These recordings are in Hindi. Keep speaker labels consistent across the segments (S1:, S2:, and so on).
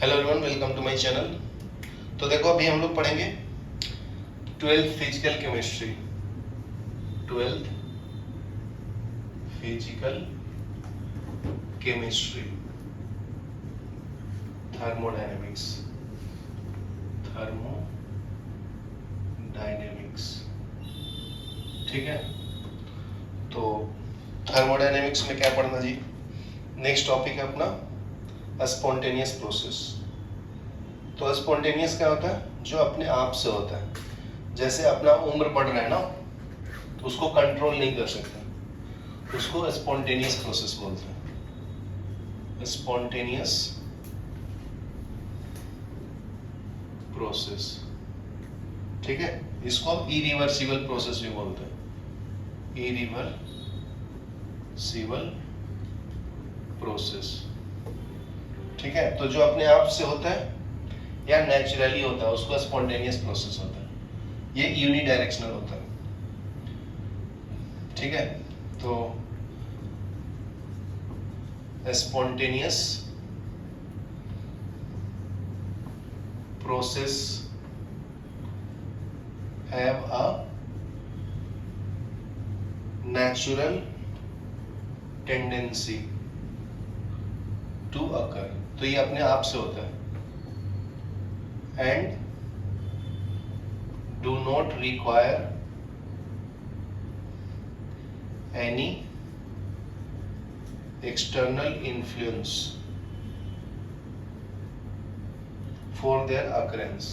S1: Hello everyone, welcome to my channel. तो देखो, अभी हम लोग पढ़ेंगे 12th physical chemistry. 12th physical chemistry, thermodynamics. ठीक है, तो थर्मोडायनेमिक्स में क्या पढ़ना जी? नेक्स्ट टॉपिक है अपना स्पॉन्टेनियस प्रोसेस। तो स्पॉन्टेनियस क्या होता है? जो अपने आप से होता है। जैसे अपना उम्र बढ़ रहा है ना, तो उसको कंट्रोल नहीं कर सकते, उसको स्पॉन्टेनियस प्रोसेस बोलते हैं। स्पॉन्टेनियस प्रोसेस, ठीक है। इसको हम इरिवर्सिबल प्रोसेस भी बोलते हैं। इरिवर्सिबल प्रोसेस, ठीक है। तो जो अपने आप से होता है या नेचुरली होता है, उसको स्पॉन्टेनियस प्रोसेस होता है। ये यूनिडायरेक्शनल होता है, ठीक है। तो spontaneous process have a natural tendency to occur. तो ये अपने आप से होता है and do not require any external influence for their occurrence।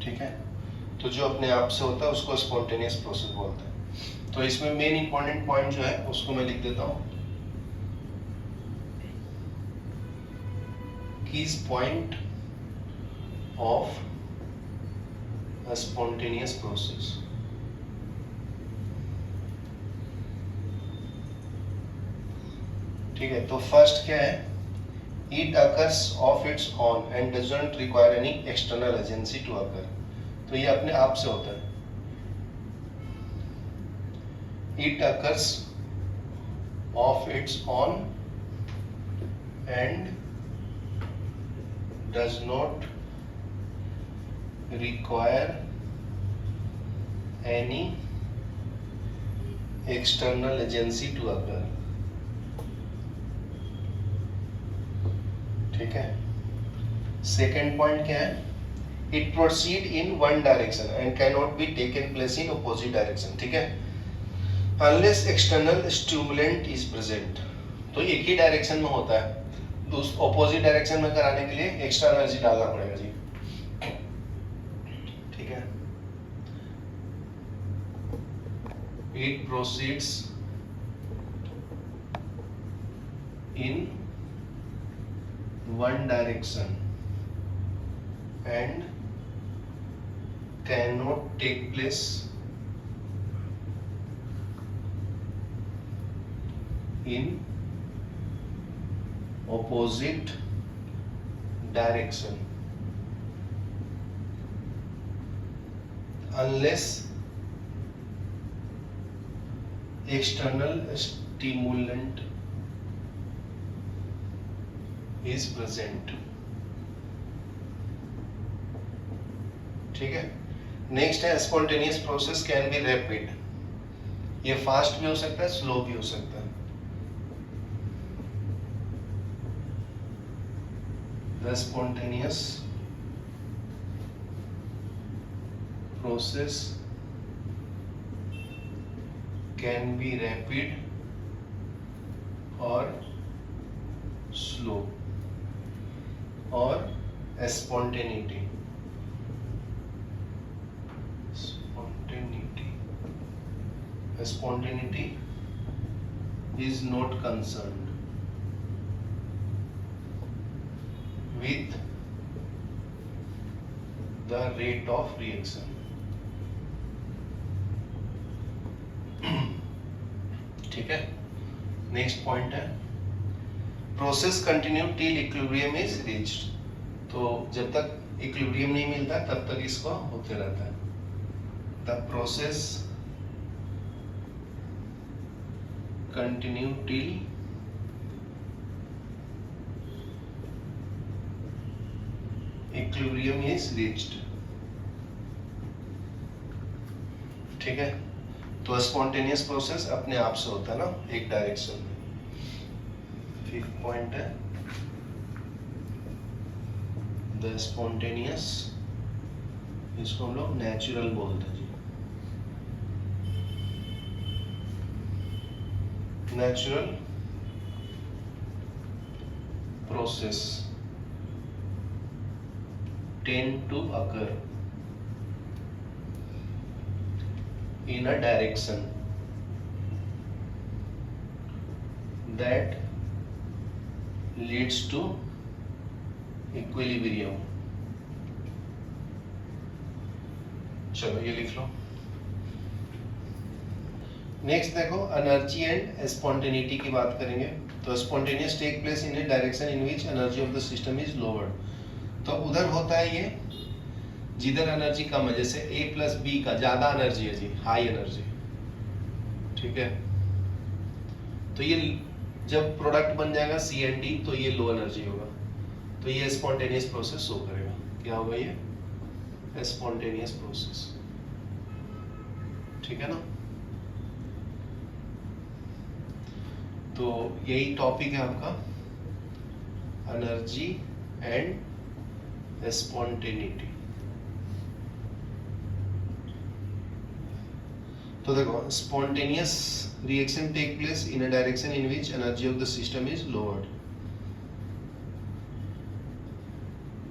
S1: ठीक है, तो जो अपने आप से होता है उसको स्पॉन्टेनियस प्रोसेस बोलते हैं। तो इसमें मेन इंपॉर्टेंट पॉइंट जो है उसको मैं लिख देता हूं। Keys point of a spontaneous process। ठीक है, तो फर्स्ट क्या है? It occurs of its own and doesn't require any external agency to occur। तो ये अपने आप से होता है। It occurs of its own and does not require any external agency to occur। ठीक है, सेकेंड पॉइंट क्या है? It proceed in one direction and cannot be taken place in opposite direction। ठीक है, unless external stimulant is present। तो एक ही डायरेक्शन में होता है, तो उस ऑपोजिट डायरेक्शन में कराने के लिए एक्स्ट्रा एनर्जी डालना पड़ेगा जी। ठीक है, it proceeds in one direction and can not take place in opposite direction unless external stimulant is present। ठीक है, नेक्स्ट है spontaneous process can be rapid. ये फास्ट भी हो सकता है, स्लो भी हो सकता है। The spontaneous process can be rapid or slow, or spontaneity is not concerned with the rate of reaction। ठीक है, नेक्स्ट पॉइंट है process continue till equilibrium is reached. तो जब तक इक्विलिब्रियम नहीं मिलता तब तक इसको होते रहता है। The process continue till equilibrium is reached। ठीक है, तो स्पॉन्टेनियस प्रोसेस अपने आप से होता है ना, एक डायरेक्शन में। फिफ्थ पॉइंट है द स्पॉन्टेनियस, इसको हम लोग नेचुरल बोलते हैं जी। Natural process tend to occur in a direction that leads to equilibrium। चलो ये लिख लो। नेक्स्ट देखो, एनर्जी एंड स्पॉन्टेनिटी की बात करेंगे। तो spontaneous take place in a direction in which energy of the system is lowered. तो उधर होता है ये जिधर एनर्जी कम है, जैसे A प्लस बी का ज्यादा एनर्जी है जी, हाई एनर्जी, ठीक है। तो ये जब प्रोडक्ट बन जाएगा CND तो ये लो एनर्जी होगा, तो ये स्पॉन्टेनियस प्रोसेस शो करेगा। क्या होगा ये स्पॉन्टेनियस प्रोसेस, ठीक है ना। तो यही टॉपिक है आपका, एनर्जी एंड स्पॉन्टेनिटी। तो देखो, spontaneous reaction take place in a direction in which energy of the system is lowered.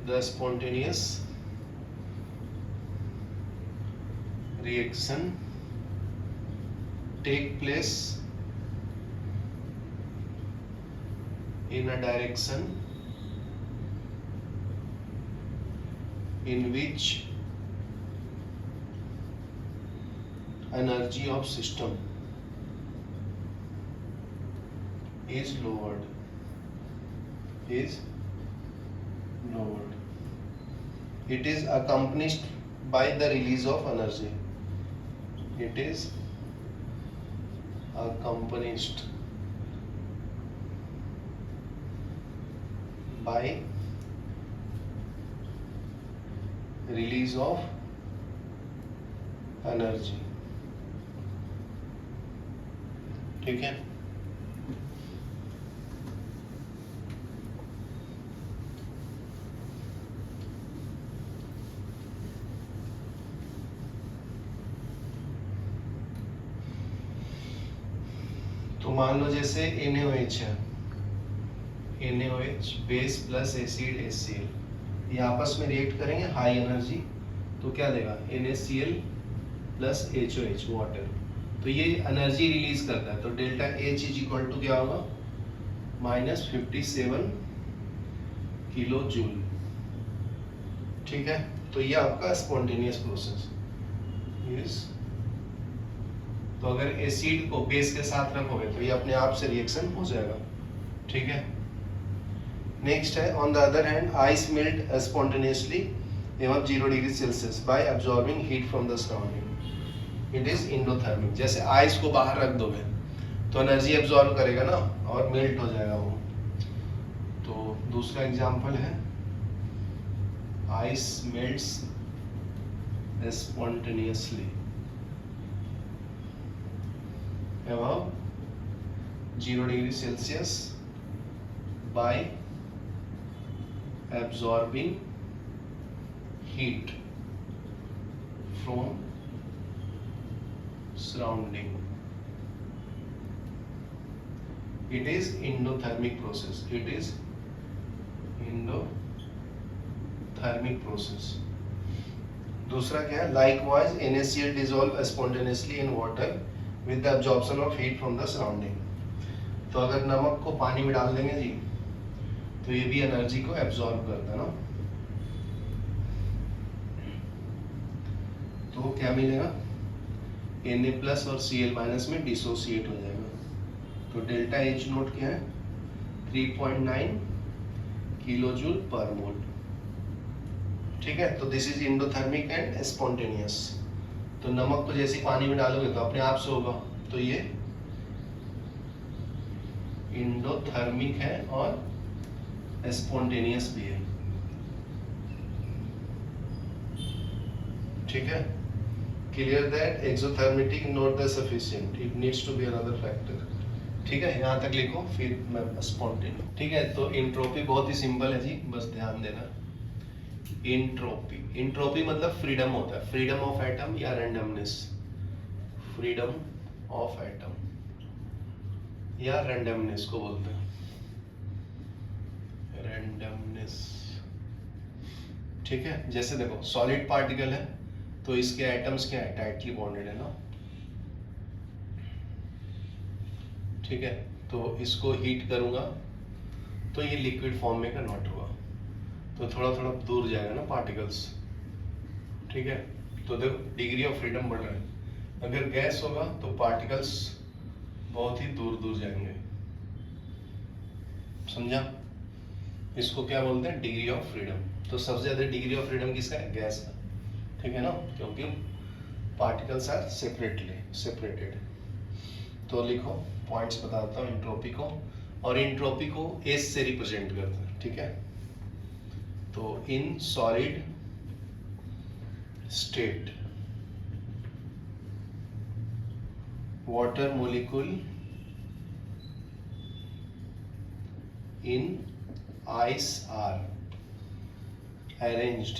S1: The spontaneous reaction take place in a direction in which energy of system is lowered, it is accompanied by the release of energy, it is accompanied by release of energy, ठीक है। तो मान लो जैसे NaOH है, NaOH base plus acid HCl, ये आपस में रिएक्ट करेंगे हाई एनर्जी, तो क्या देगा NaCl प्लस HOH वाटर। तो ये एनर्जी रिलीज करता है, तो delta H is equal to क्या होगा -57 किलो जूल, ठीक है। तो ये आपका स्पॉन्टेनियस प्रोसेस इज। तो अगर एसिड को बेस के साथ रखोगे तो ये अपने आप से रिएक्शन हो जाएगा, ठीक है। नेक्स्ट है, on the other hand ice melt spontaneously एवं 0 degree Celsius by absorbing heat from the surrounding, it is endothermic. जैसे आइस को बाहर रख दोगे तो एनर्जी एब्जॉर्ब करेगा ना और मेल्ट हो जाएगा वो। तो दूसरा एग्जांपल है, ice melts spontaneously above 0 degree Celsius by absorbing heat from surrounding. It is endothermic process. It is endothermic process. दूसरा क्या है, likewise NaCl dissolve spontaneously in water with the absorption of heat from the surrounding। तो अगर नमक को पानी में डाल देंगे जी तो ये भी एनर्जी को एब्जॉर्ब करता है ना, तो क्या मिलेगा Na प्लस और Cl माइनस में डिसोसिएट हो जाएगा। तो डेल्टा H नोट क्या है 3.9 किलो जूल पर मोल, ठीक है। तो this is endothermic and spontaneous. तो नमक को जैसे पानी में डालोगे तो अपने आप से होगा, तो ये इंडोथर्मिक है और स्पॉन्टेनियस भी है, ठीक है। Clear that exothermic not the sufficient, it needs to be another factor, ठीक है। यहाँ तक लिखो, फिर मैं स्पॉन्टेनियस, ठीक है। तो इंट्रोपी बहुत ही सिंपल है जी, बस ध्यान देना। इंट्रोपी, इंट्रोपी मतलब फ्रीडम होता है, फ्रीडम ऑफ एटम या रैंडमनेस, फ्रीडम ऑफ एटम या रैंडमनेस को बोलते हैं, रैंडमनेस, ठीक है। जैसे देखो सॉलिड पार्टिकल है तो इसके एटम्स क्या है, टाइटली बॉन्डेड है ना, ठीक है। तो इसको हीट करूंगा तो ये लिक्विड फॉर्म में कन्वर्ट होगा, तो थोड़ा थोड़ा दूर जाएगा ना पार्टिकल्स, ठीक है। तो देखो डिग्री ऑफ फ्रीडम बढ़ रहा है। अगर गैस होगा तो पार्टिकल्स बहुत ही दूर दूर जाएंगे, समझा। इसको क्या बोलते हैं, डिग्री ऑफ फ्रीडम। तो सबसे ज्यादा डिग्री ऑफ फ्रीडम किसका है, गैस का, ठीक है ना, क्योंकि पार्टिकल्स आर सेपरेटेड। तो लिखो, पॉइंट्स बताता हूँ इंट्रोपी को, और इंट्रोपी को एस से रिप्रेजेंट करते हैं, ठीक है। तो in solid state water molecule in ice are arranged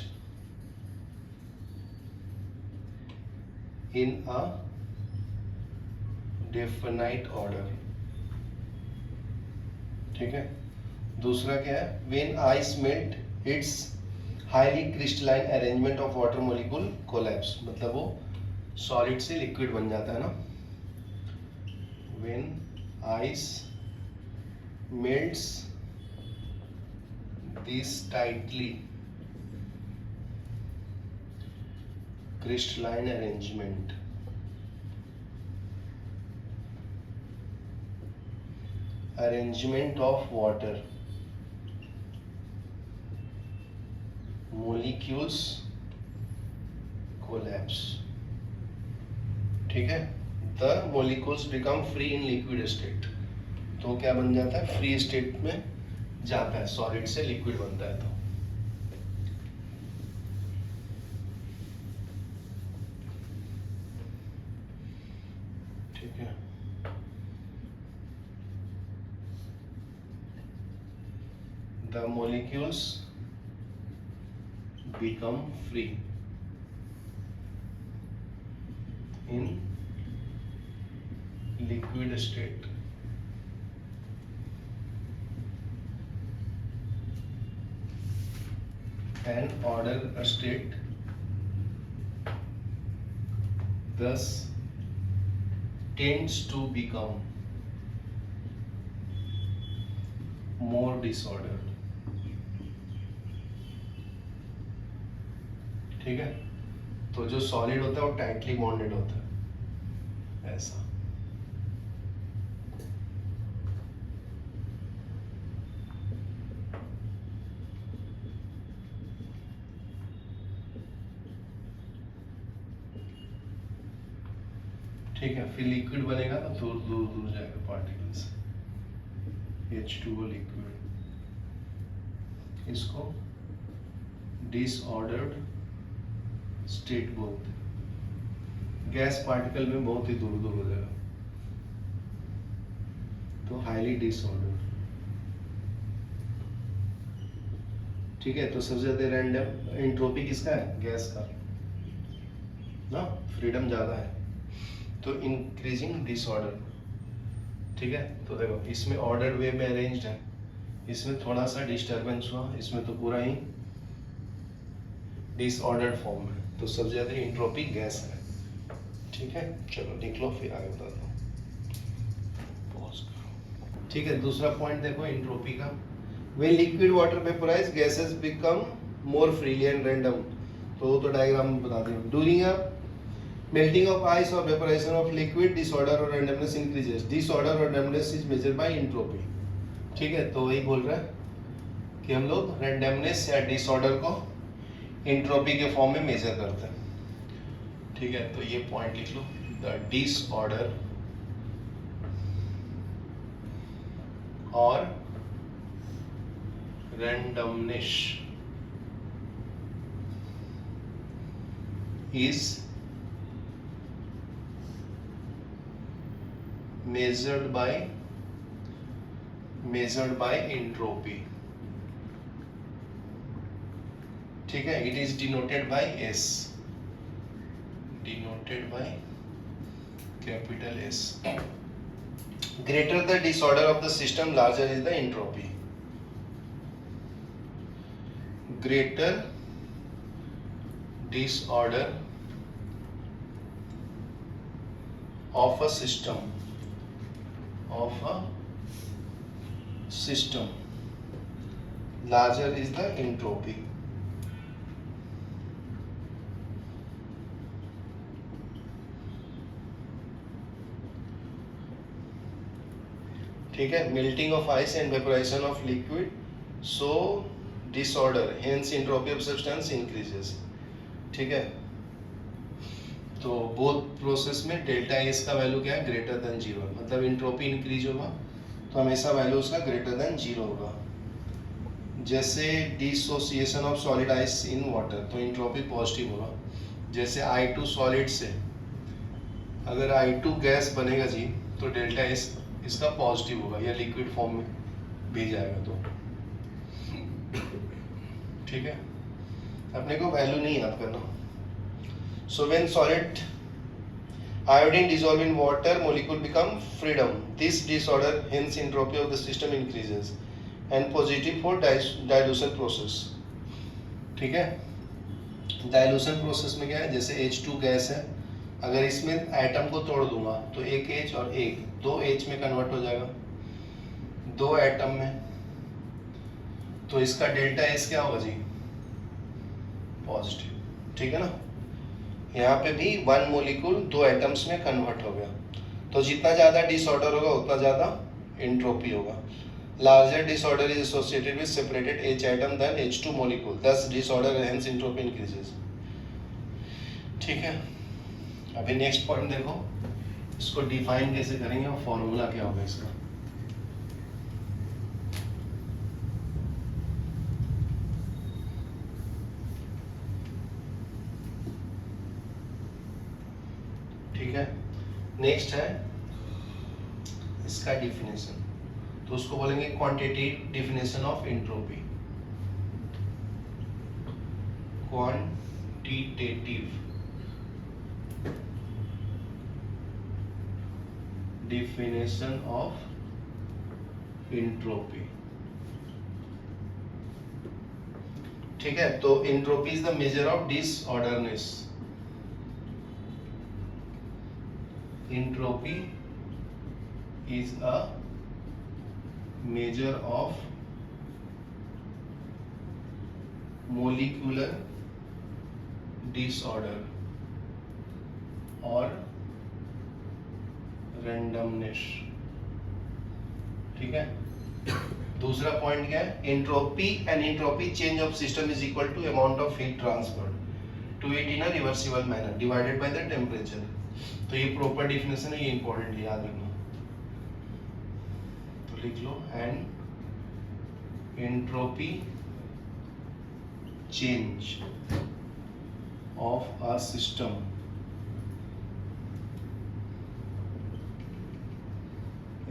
S1: in a definite order, ठीक है। दूसरा क्या है, when ice melt its highly crystalline arrangement of water molecule collapse, मतलब वो सॉलिड से लिक्विड बन जाता है ना। when ice melts this tightly crystalline arrangement of water molecules collapse, ठीक है। the molecules become free in liquid state, तो क्या बन जाता है, फ्री स्टेट में जाता है, सॉलिड से लिक्विड बनता है। तो ठीक है, the molecules become free in liquid state and order a state, thus tends to become more disordered, ठीक है। तो जो सॉलिड होता है वो टाइटली बॉन्डेड होता है, ऐसा। ठीक है, फिर लिक्विड बनेगा तो दूर दूर दूर जाएगा पार्टिकल्स, H2O लिक्विड। इसको डिसऑर्डर्ड स्टेट बोलते हैं। गैस पार्टिकल में बहुत ही दूर दूर हो जाएगा, तो हाईली डिसऑर्डर्ड, ठीक है। तो सबसे ज्यादा रैंडम एंट्रोपी किसका है, गैस का ना, फ्रीडम ज्यादा है, तो इंक्रीजिंग डिसऑर्डर, ठीक है। तो देखो इसमें ऑर्डर्ड वे में अरेंज्ड है, इसमें थोड़ा सा डिस्टर्बेंस हुआ, इसमें तो पूरा ही डिसऑर्डर्ड फॉर्म है, तो सबसे ज्यादा एंट्रोपी गैस है, ठीक है। चलो निकलो, फिर आगे बताता हूँ, पॉज करो, ठीक है। दूसरा पॉइंट देखो एंट्रोपी का, when liquid water vaporize gases become more freely and random, तो डायग्राम में बता दें। during a melting of ice or vaporization of liquid, disorder or randomness increases, disorder or randomness is measured by entropy, ठीक है। तो वही बोल रहा है कि हम लोग रैंडमनेस या डिसऑर्डर को एंट्रोपी के फॉर्म में मेजर करते हैं, ठीक है। तो ये पॉइंट लिख लो, द डिसऑर्डर और randomness is measured by entropy. ठीक है, it is denoted by S, denoted by capital S. Greater the disorder of the system, larger is the entropy. Greater disorder of a system, larger is the entropy. ठीक है, melting of ice and vaporization of liquid, so disorder, hence entropy of substance increases. ठीक है, तो बोथ प्रोसेस में डेल्टा एस का वैल्यू क्या है, ग्रेटर देन जीरो, मतलब एंट्रोपी इंक्रीज होगा तो हमेशा वैल्यू उसका ग्रेटर देन जीरो होगा. जैसे dissociation of solid ice in water, तो एंट्रोपी पॉजिटिव होगा. जैसे I2 सॉलिड से अगर I2 गैस बनेगा जी, तो डेल्टा एस इसका पॉजिटिव होगा, या लिक्विड फॉर्म में भी जाएगा तो. ठीक है, अपने को वैल्यू नहीं याद करना. So when solid iodine dissolve in water, molecule become freedom. This disorder, hence entropy of the system increases, and positive for dilution process. ठीक है, डाइल्यूशन प्रोसेस में क्या है, जैसे H2 गैस है, अगर इसमें एटम को तोड़ दूंगा तो एक H और एक 2H में कन्वर्ट हो जाएगा, 2 एटम में, तो इसका डेल्टा एस क्या होगा जी, पॉजिटिव. ठीक है ना, यहाँ पे भी 1 मोलिक्यूल 2 एटम्स में कन्वर्ट हो गया, तो जितना ज़्यादा डिसऑर्डर होगा उतना ज़्यादा एंट्रोपी होगा. Larger disorder is associated with separated H atom than H2 molecule, thus disorder hence entropy increases. ठीक है, अभी नेक्स्ट पॉइंट देखो, इसको डिफाइन कैसे करेंगे और फॉर्मूला क्या होगा इसका. ठीक है, नेक्स्ट है इसका डिफिनेशन, तो उसको बोलेंगे quantitative definition of entropy. Quantitative definition of entropy. ठीक है, तो entropy is the measure of disorderness. Entropy is a measure of molecular disorder or randomness. ठीक है, दूसरा पॉइंट क्या है, entropy and entropy change of system is equal to amount of heat transferred to it in a reversible manner divided by the temperature. तो ये प्रॉपर डेफिनेशन है, ये इंपॉर्टेंट है, याद रखना. तो लिख लो, and entropy change of a system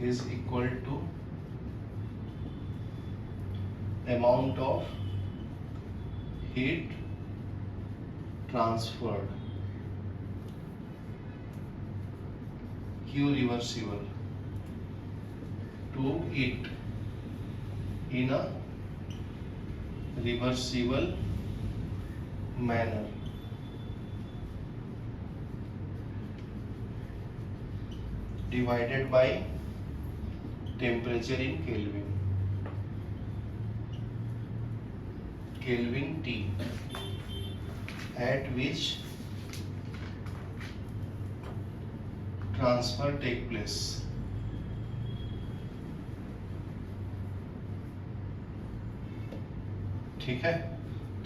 S1: is equal to amount of heat transferred Q reversible to it in a reversible manner divided by temperature in Kelvin T, at which transfer take place. ठीक है,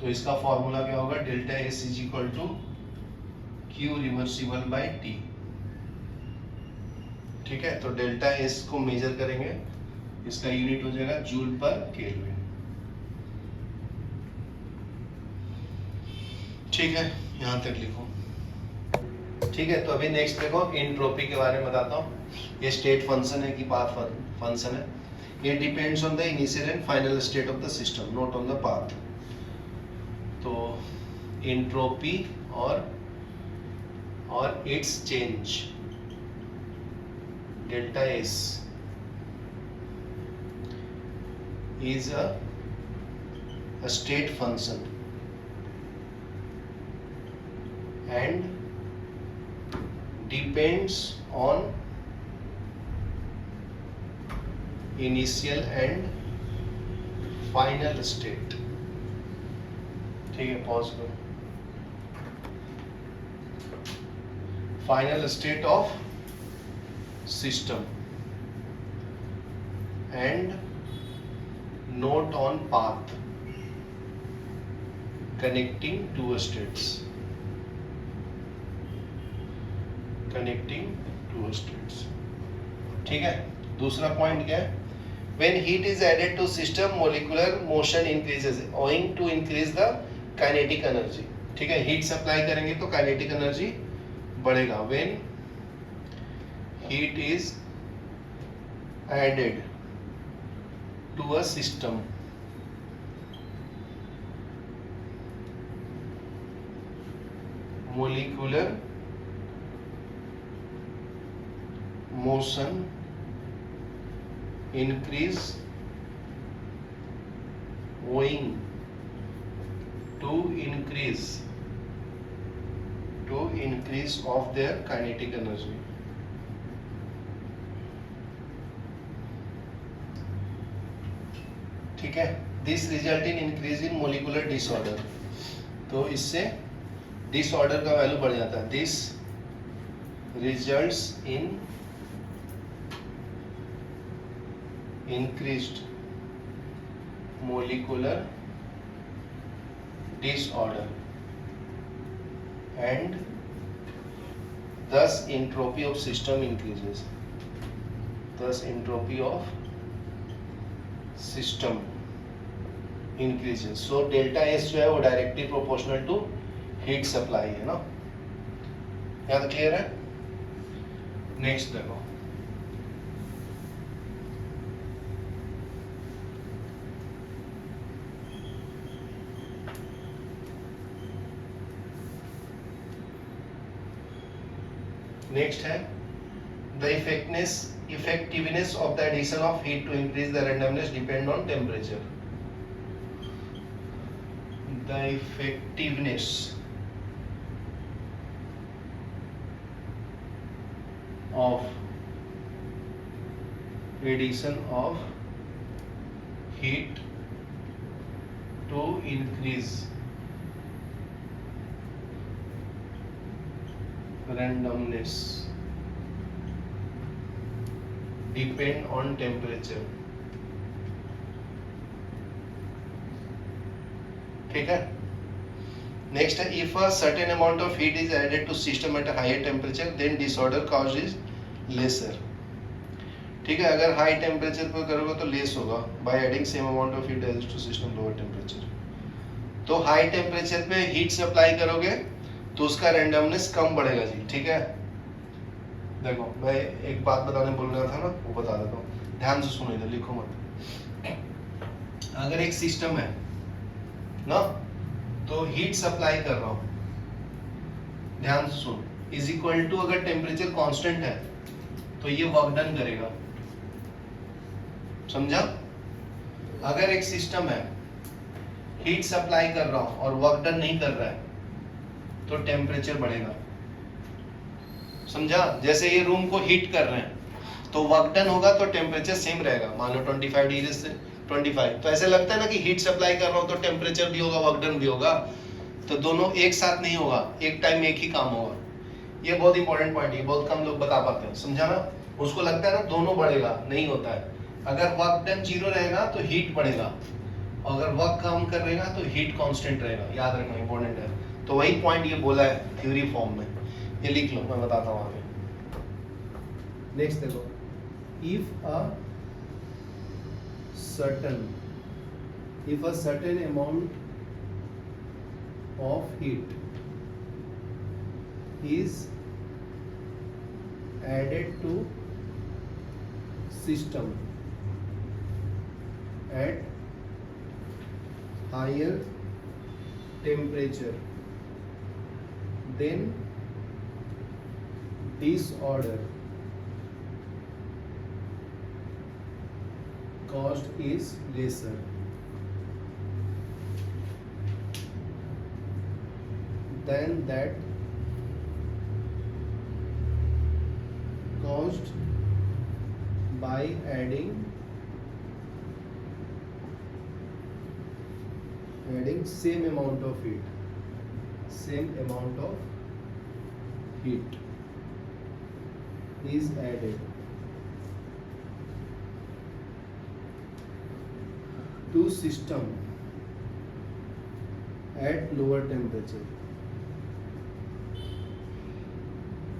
S1: तो इसका फॉर्मूला क्या होगा, delta S is equal to Q reversible by T. ठीक है, तो डेल्टा एस को मेजर करेंगे इसका यूनिट हो जाएगा जूल पर केल्विन। ठीक है, यहां तक लिखो। ठीक है, तो अभी नेक्स्ट देखो एंट्रोपी के बारे में बताता हूँ। ये स्टेट फंक्शन है कि पाथ फंक्शन है। ये depends on the initial and final state of the system, not on the path. तो एंट्रोपी और it's change delta S is a state function and depends on initial and final state। ठीक है, पॉज करो। Final state of system and not on path connecting two states, ठीक है। दूसरा पॉइंट क्या है? when heat is added to system molecular motion increases owing to increase the kinetic energy। ठीक है, हीट सप्लाई करेंगे तो काइनेटिक एनर्जी बढ़ेगा। when heat is added to a system molecular motion increase owing to increase of their kinetic energy। ठीक है, this result in increase in molecular disorder. तो इससे डिसऑर्डर का वैल्यू बढ़ जाता है। This results in increased molecular disorder and thus entropy of system increases। thus entropy of system increases। so delta S जो है वो directly proportional to heat supply है ना। यहाँ तक क्लियर है? नेक्स्ट देखो, नेक्स्ट है the effectiveness of the addition of heat to increase the randomness depend on temperature। the effectiveness of addition of heat to increase randomness depend on temperature। ठीक है, नेक्स्ट है if a certain amount of heat is added to system at a higher temperature then disorder cause is lesser। ठीक है, अगर हाई टेम्परेचर पर करोगे तो लेस होगा by adding same amount of heat as to system lower temperature. तो हाई टेम्परेचर पे हीट सप्लाई करोगे तो उसका रैंडमनेस कम बढ़ेगा जी। ठीक है, देखो मैं एक बात बताने बोल रहा था ना, वो बता देता हूँ, ध्यान से सुनो, इधर लिखो मत। अगर एक सिस्टम है ना, तो हीट सप्लाई कर रहा हूँ, ध्यान से सुन, इज इक्वल टू अगर टेम्परेचर कांस्टेंट है तो ये वर्क डन करेगा, समझा? अगर एक सिस्टम है हीट सप्लाई कर रहा हूं और वर्क डन नहीं कर रहा है तो टेम्परेचर बढ़ेगा, समझा? जैसे ये रूम को हीट कर रहे हैं तो वर्क डन होगा तो टेम्परेचर सेम रहेगा, मान लो 25 डिग्री से 25। तो ऐसे लगता है ना कि हीट सप्लाई कर रहा हूं तो टेम्परेचर भी होगा वर्क डन भी होगा, तो दोनों एक साथ नहीं होगा, एक टाइम एक ही काम होगा। ये बहुत इंपॉर्टेंट पॉइंट है, बहुत कम लोग बता पाते हैं, समझा ना? उसको लगता है ना दोनों बढ़ेगा, नहीं होता है। अगर वर्क डन 0 रहेगा तो हीट बढ़ेगा, अगर वर्क कम करेगा तो हीट कांस्टेंट रहेगा, याद रखना, इंपॉर्टेंट है। तो वही पॉइंट ये बोला है थ्योरी फॉर्म में, ये लिख लो, मैं बताता हूँ आगे। नेक्स्ट देखो, if a
S2: certain, if a certain amount of heat is added to system at higher temperature, then disorder cost is lesser than that caused by adding same amount of heat is added to system at lower temperature.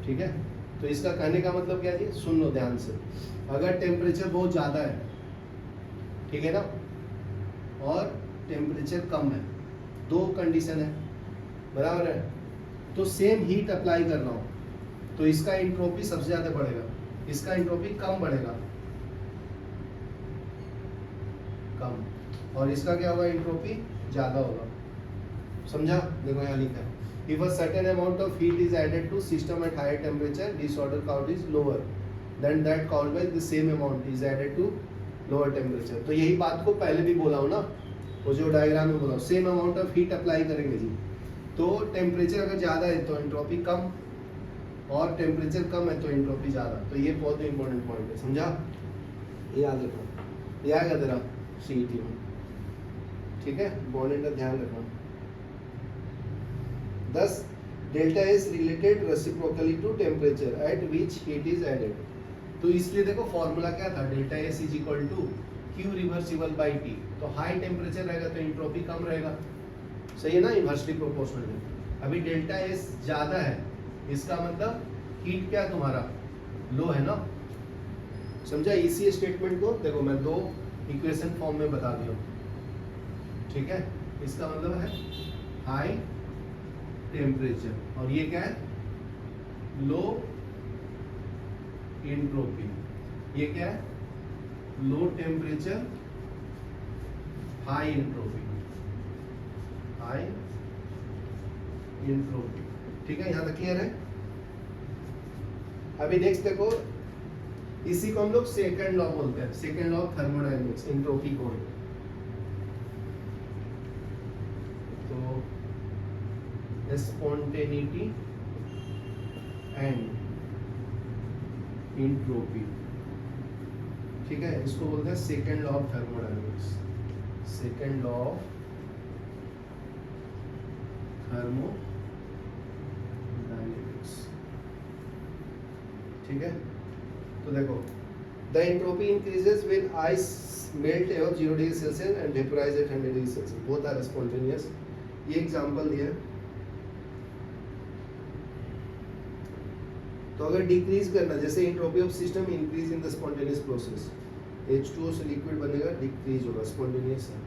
S2: ठीक है, तो इसका कहने का मतलब क्या है, सुन लो ध्यान से। अगर टेम्परेचर बहुत ज्यादा है, ठीक है ना, और टेम्परेचर कम है, दो कंडीशन है, बराबर है, तो सेम हीट अप्लाई कर रहा हूं तो इसका एंट्रोपी सबसे ज्यादा बढ़ेगा, इसका एंट्रोपी कम बढ़ेगा, कम, और इसका क्या होगा, एंट्रोपी ज्यादा होगा। समझा? देखो यहाँ लिखा है, if a certain amount of heat is added to system at higher temperature, disorder count is lower than that caused by the same amount is added to lower temperature। तो यही बात को पहले भी बोला हूँ ना, वो जो डायग्राम में बोला हूँ, same amount of heat apply करेंगे जी, तो टेम्परेचर अगर ज़्यादा है तो एंट्रोपी कम, और टेम्परेचर कम है तो एंट्रोपी ज़्यादा। तो ये बहुत इंपॉर्टेंट पॉइंट है, समझा? ये याद रखो, याद है तेरा सीईटी में, ठीक है, पॉइंट का ध्यान रखना। Thus, delta S related reciprocally to temperature at which heat is added। तो इसलिए देखो फॉर्मूला क्या था, delta S is equal to Q reversible by T. तो हाई टेम्परेचर रहेगा तो एंट्रोपी कम रहेगा, सही है ना, इनवर्सली प्रोपोर्शनल है। अभी डेल्टा एस ज्यादा है, इसका मतलब हीट क्या है तुम्हारा, लो है ना, समझा? इसी स्टेटमेंट को देखो मैं दो इक्वेशन फॉर्म में बता दिया, ठीक है, इसका मतलब है हाई टेम्परेचर, और ये क्या है, लो एंट्रोपी। ये क्या है, low temperature high entropy, high entropy, ठीक है, यहां तक क्लियर है? अभी नेक्स्ट देखो, इसी को हम लोग सेकंड लॉ बोलते हैं, second law of thermodynamics, entropy code. तो स्पॉन्टेनिटी एंड एंट्रोपी, ठीक है, इसको बोलते हैं second law of thermodynamics, second law of thermodynamics, ठीक है। तो देखो, the entropy increases when ice melt above 0 degree Celsius and vaporise at 100 degree Celsius, both are spontaneous. ये एग्जांपल दिया है। तो अगर डिक्रीज करना, जैसे entropy of system increase in the spontaneous process, H2O से लिक्विड बनेगा, डिक्रीज होगा, स्पॉन्टेनियस है,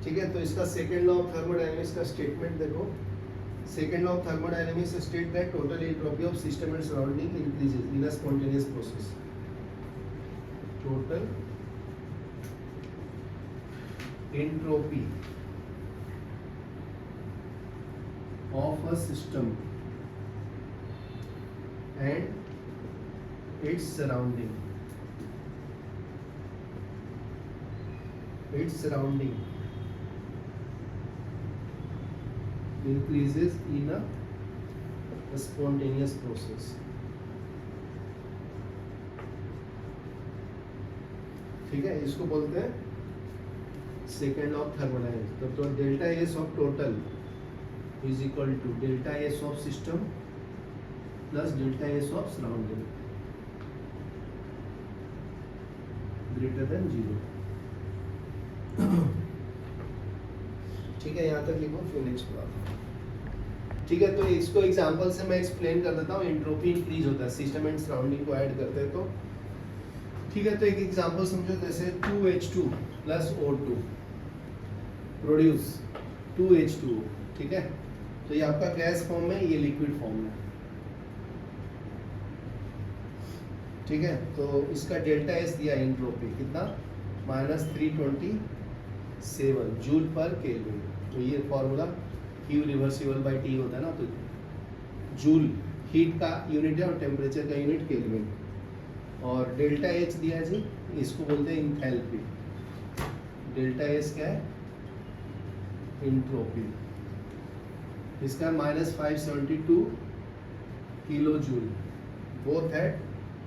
S2: ठीक है। तो इसका सेकंड लॉ ऑफ थर्मोडायनेमिक्स का स्टेटमेंट देखो, second law of thermodynamics state that total entropy of system and surrounding increases in a spontaneous process. Total entropy of a system and its surrounding increases in a spontaneous process, ठीक है, इसको बोलते हैं सेकेंड लॉ ऑफ थर्मोडायनेमिक्स। तो delta S of total is equal to delta S of system plus delta S of surrounding greater than 0, ठीक है, यहाँ तक लिखो, फिर नेक्स्ट बात, ठीक है। तो इसको एग्जांपल से मैं एक्सप्लेन कर देता हूँ। एंट्रोपी इंक्रीज होता है, सिस्टम एंड सराउंडिंग को ऐड करते हैं तो ठीक है, तो एक एग्जांपल समझो, जैसे 2H2 plus O2 produce 2H2O, ठीक है। तो ये आपका गैस फॉर्म में, ये लिक्विड फॉर्म में, ठीक है। तो इसका डेल्टा एस दिया एंट्रोपी कितना, -327 जूल पर केल्विन। तो ये formula Q reversible by T होता है ना, तो जूल हीट का यूनिट है और टेम्परेचर का यूनिट केल्विन। और डेल्टा एच दिया है जी, इसको बोलते हैं इंथैल्पी। डेल्टा एस क्या है, इंट्रोपी। इसका -572 किलो जूल, बोथ है।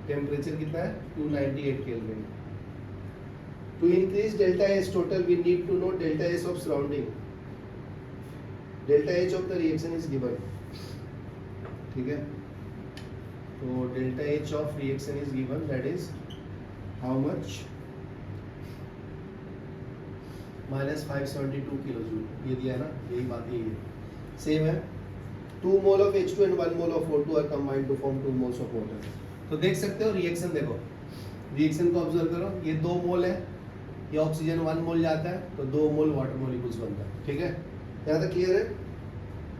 S2: टेम्परेचर कितना है, 298 kelvin. To increase delta H total we need to know delta H of surrounding. Delta H of the reaction is given, ठीक है। तो delta H of reaction is given, that is how much, -572 kilo joule. ये दिया है ना, यही बात यही है, सेम है। 2 mole of H2 and 1 mole of O2 are combined to form 2 moles of water. तो देख सकते हो रिएक्शन, देखो रिएक्शन को ऑब्जर्व करो, ये 2 मोल है, ये ऑक्सीजन 1 मोल जाता है, तो 2 मोल वाटर मॉलिक्यूल्स बनता है, ठीक है। यहाँ तक क्लियर है।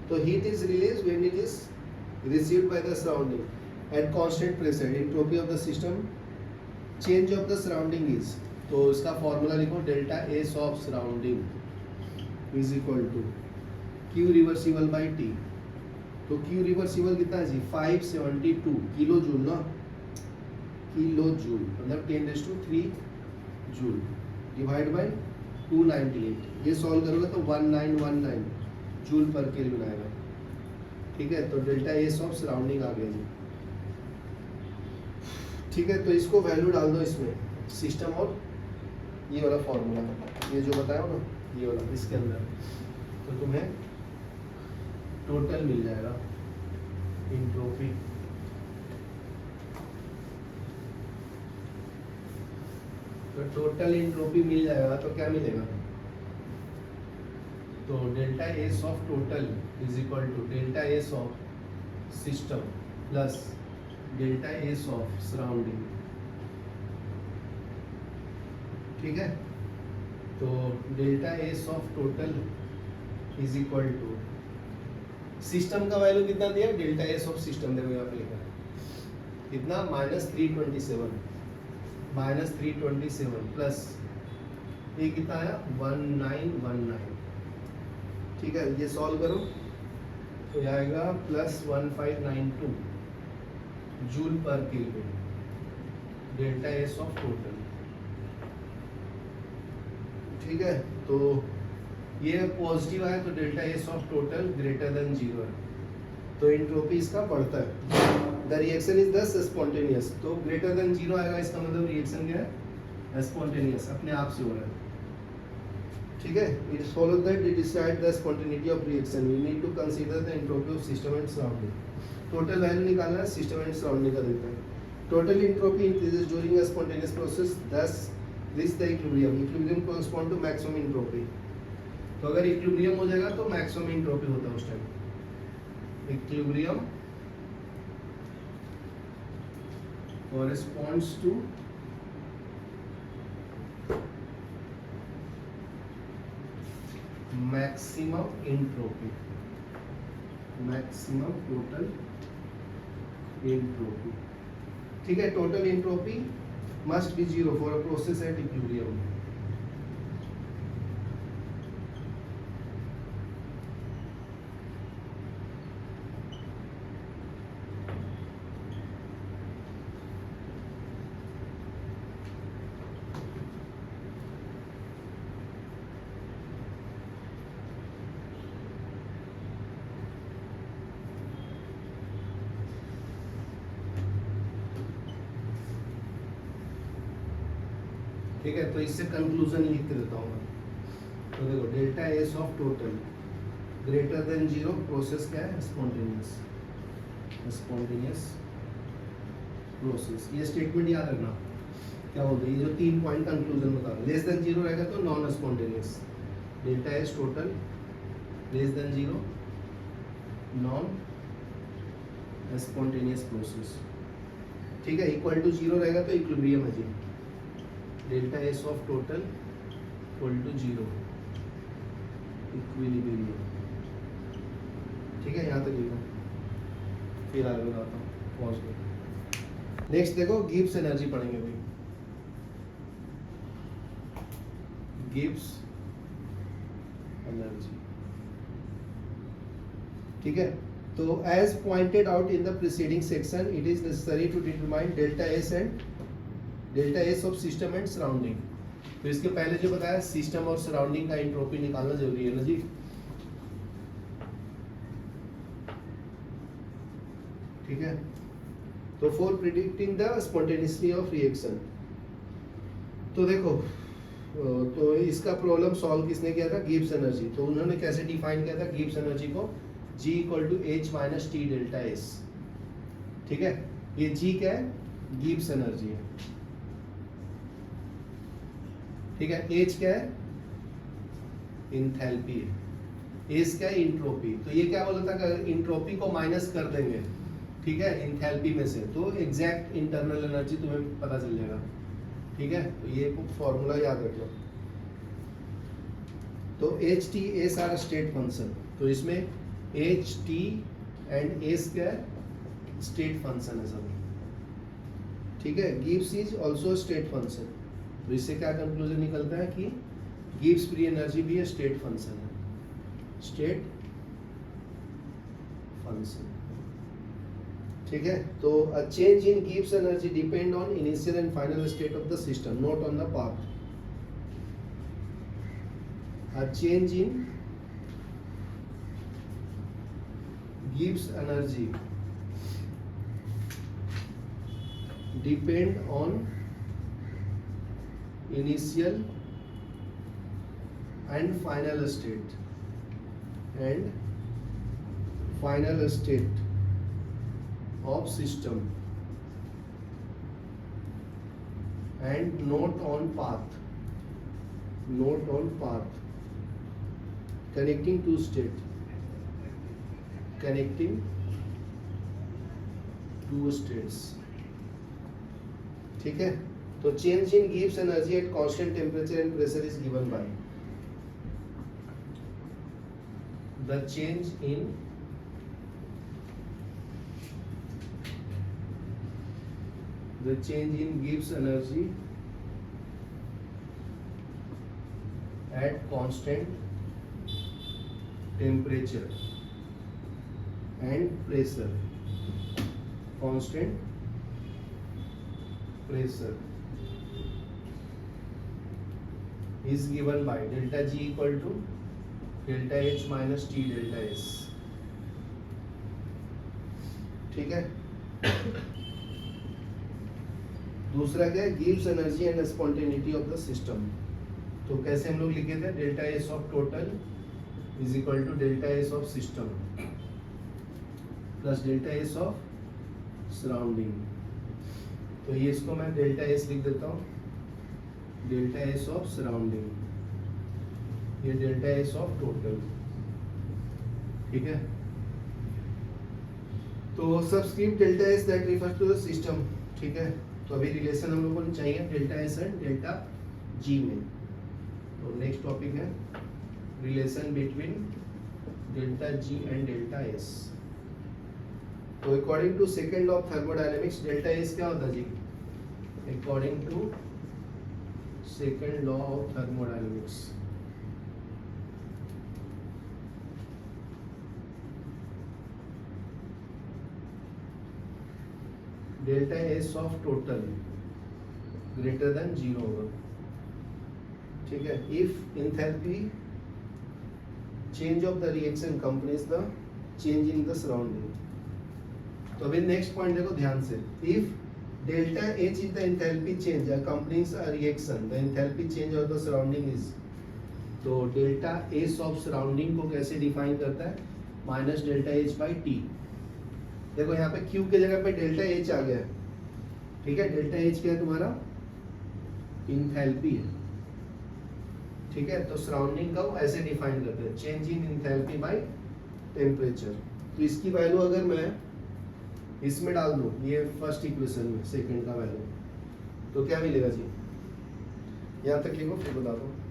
S2: तो heat is release when it is received by the surrounding at constant pressure. Entropy of the system, change of the surrounding is, तो इसका फॉर्मूला लिखो, delta S of surrounding is equal to Q reversible by T। तो Q रिवर्सिबल कितना है जी, 572 किलो जूल ना, किलो जूल मतलब 10⁻³ जूल डिवाइड बाय 298। ये सॉल्व करोगे तो 1919 जूल पर केल्विन आएगा, ठीक है। तो डेल्टा एस ऑफ सराउंडिंग आ गया जी, ठीक है। तो इसको वैल्यू डाल दो इसमें, सिस्टम और ये वाला फॉर्मूला, ये जो बताया हो ना, ये वाला इसके अंदर, तो तुम्हें टोटल मिल जाएगा एंट्रोपी। तो टोटल एंट्रोपी मिल जाएगा, तो क्या मिलेगा, तो delta S of total is equal to delta S of system plus delta S of surrounding, ठीक है। तो delta S of total is equal to, system का वैल्यू कितना दिया, डेल्टा एस ऑफ सिस्टम देखो यहाँ पे लिखा है कितना, -327 प्लस ये कितना आया, 1919, ठीक है। ये सॉल्व करो तो ये आएगा +1592 जूल पर kelvin, delta S of total, ठीक है। तो ये पॉजिटिव आया तो delta S of total greater than 0 है, तो एंट्रोपी इसका बढ़ता है। द रिएक्शन इज दस स्पॉन्टेनियस, तो ग्रेटर देन 0 आएगा, इसका मतलब रिएक्शन क्या है, स्पॉन्टेनियस, अपने आप से हो रहा है, ठीक है। It follows that it decide the spontaneity of reaction, we need to consider the entropy of system and surrounding. Total value निकालना है, सिस्टम एंड सराउंडिंग का देता है। Total entropy increases during a spontaneous process, thus reach the equilibrium. Equilibrium correspond to maximum entropy. तो अगर इक्विलिब्रियम हो जाएगा तो मैक्सिमम एंट्रोपी होता है उस time. Equilibrium corresponds to maximum entropy, maximum total entropy, ठीक है। Total entropy must be 0 for a process at equilibrium. ठीक है, तो इससे कंक्लूजन लिख के देता हूँ मैं। तो देखो delta S of total greater than 0, process क्या है, स्पॉन्टेनियस, स्पॉन्टेनियस प्रोसेस। ये स्टेटमेंट याद रखना क्या बोलते हैं, ये जो 3 पॉइंट कंक्लूजन बता रहा हूँ। लेस देन 0 रहेगा तो non spontaneous, delta S total less than 0 non spontaneous process, ठीक है। इक्वल टू 0 रहेगा तो इक्विलिब्रियम है जी, delta S of total equal to 0, equilibrium. ठीक है, यहाँ तक लिखो, फिर आगे बताता हूँ, पहुँच गए। नेक्स्ट देखो, गिब्स एनर्जी पढ़ेंगे अभी। गिब्स एनर्जी, ठीक है। तो as pointed out in the preceding section, it is necessary to determine delta S and delta S of system and surrounding. तो इसके पहले जो बताया, सिस्टम और सराउंडिंग का एंट्रोपी निकालना जरूरी है ना जी। ठीक है, तो for predicting the spontaneously of reaction, तो देखो, तो इसका प्रॉब्लम सॉल्व किसने किया था, गिब्स एनर्जी। तो उन्होंने कैसे डिफाइन किया था गिब्स एनर्जी को, G इक्वल टू H minus T delta S. ठीक है, ये G क्या है, गिब्स एनर्जी है। ठीक है, H क्या है, इंथैल्पी है, S क्या है, इंट्रोपी। तो ये क्या बोला था कि अगर इंट्रोपी को माइनस कर देंगे, ठीक है, इंथैल्पी में से, तो एग्जैक्ट इंटरनल एनर्जी तुम्हें पता चल जाएगा। ठीक है, तो ये फॉर्मूला याद रख लो। तो H T S R state function, तो इसमें एच टी एंड एस क्या है, स्टेट फंक्शन है सब। ठीक है, Gibbs is also state function. तो इससे क्या कंक्लूजन निकलता है कि गिब्स फ्री एनर्जी भी स्टेट फंक्शन है, स्टेट फंक्शन। ठीक है, तो a change in Gibbs energy depend on initial and final state of the system, not on the path. A change in Gibbs energy depend on initial and final state of system and not on path connecting two states, connecting two states। ठीक है, तो change in Gibbs energy at constant temperature and pressure is given by the change in Gibbs energy at constant temperature and pressure, is given by delta G equal to delta H minus T delta S। ठीक है, दूसरा क्या है, गिव्स energy and spontaneity of the system. तो कैसे हम लोग लिखे थे, delta S of total is equal to delta S of system plus delta S of surrounding. तो ये इसको मैं डेल्टा एस लिख देता हूँ, डेल्टा एस ऑफ सराउंडिंग, ये डेल्टा एस ऑफ टोटल। ठीक है, तो subscript delta S that refers to the system. ठीक है, तो अभी रिलेशन हम लोगों को चाहिए delta S and delta G में। तो नेक्स्ट टॉपिक है relation between delta G and delta S. तो according to second law of thermodynamics, delta S क्या होता है जी, according to second law of thermodynamics, delta S of total greater than 0 होगा। ठीक है, if enthalpy change of the reaction companies the change in the surrounding. तो अभी नेक्स्ट पॉइंट देखो ध्यान से, if delta H is the enthalpy change companies a reaction, the enthalpy change of the surrounding is, तो डेल्टा एस ऑफ सराउंडिंग को कैसे डिफाइन करता है, minus delta H by T. देखो यहाँ पे Q के जगह पे डेल्टा एच आ गया है। ठीक है, डेल्टा एच क्या है तुम्हारा, इंथैल्पी है। ठीक है, तो सराउंडिंग का ऐसे डिफाइन करते हैं, change in enthalpy by temperature. तो इसकी वैल्यू अगर मैं इसमें डाल दूं, ये फर्स्ट इक्वेशन में सेकंड का वैल्यू, तो क्या मिलेगा जी, यहाँ तक लिखो फिर बता दो।